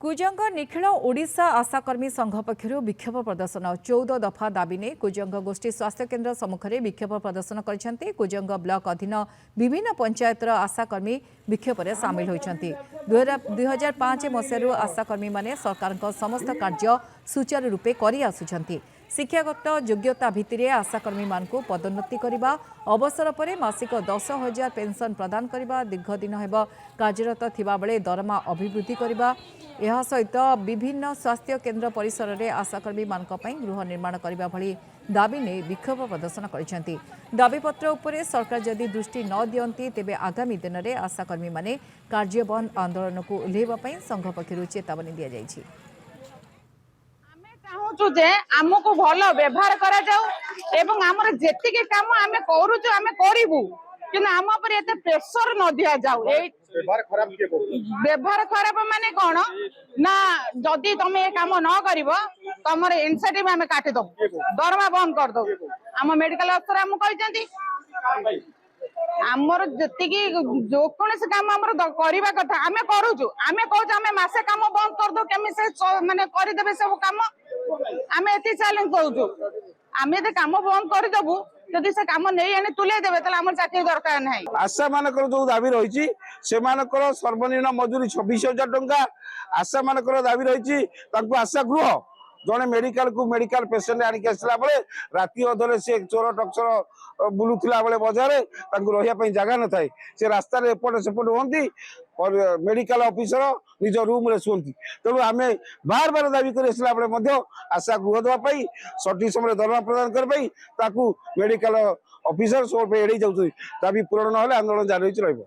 कुजंग निखिल ओडिशा आशाकर्मी संघ पक्षर विक्षोभ प्रदर्शन 14 दफा दाबी ने कुजंग गोष्ठी स्वास्थ्य केन्द्र सम्मुखें विक्षोभ प्रदर्शन करछन्ते। कुजंग ब्लॉक अधीन विभिन्न पंचायतर आशाकर्मी विक्षोभ में सामिल होती। 2005 मसीह आशाकर्मी माने सरकार समस्त कार्य सुचारू रूपे करि आसुछन्ति। शिक्षागत योग्यता भित्तिरे आशाकर्मी मानकु पदोन्नति करिबा, अवसर पर मासिक 10,000 पेंशन प्रदान करिबा, दीर्घ दिन हेब कार्यरत थिबा बेले दरमा अभिवृद्धि करिबा, यह सहित विभिन्न स्वास्थ्य केन्द्र परिसर में आशाकर्मी मानक पई गृह निर्माण करने भली दाबी ने विक्षोभ प्रदर्शन करिसेंति। दाबीपत्र उपरे सरकार जदि दृष्टि न दियंती तेबे आगामी दिन में आशाकर्मी माने कार्य बंद आंदोलन को ओह्लैबा पई संघ पक्षरु चेतावनी दिया जायछि। चाहूँ जे आमको भल व्यवहार करा जाऊ एवं आमर जेतिके काम आमे करूछु आमे करिवु किना आम पर एते प्रेशर न दिया जाऊ। व्यवहार खराब माने कोन ना जदि तुम ये काम न करिवो तमर इनसेंटिव आमे काटि दो, दरमा बंद कर दो। आम मेडिकल अफसर आम कहिसेंती आमर जेतिकी जो कोनसे काम आमर करबा कथा आमे करूछु, आमे कहू आमे मासे काम बंद कर दो केमी से माने करि देबे सब काम आमे एति चैलेंज करूछु। आमे ते काम बंद कर देबु जदि से काम नहीं आने तुले देबे तले हमर चाकरी दरकार नाही। आशा मानकर जो दाबी रही सेमानकर सर्वनिम्न मजूरी 26,000 टंका। आशा मानकर दाबी रही आशा गृह जड़े मेडिकल को मेडिकल पेसेंट आनिक आसला बेले राति अधरे से चोर टक्सर बुलूला बेले बजार रही जगह न थाए से रास्ता एपट सेपट हमें मेडिकल ऑफिसर निज रूम रे शुंती। तेणु आम बार बार दाबी कर आशा गृह देवाई सठिक समय दरमा प्रदान करने मेडिकल ऑफिसर सब एड़े जाऊँ दाबी पूरण ना आंदोलन जारी रही।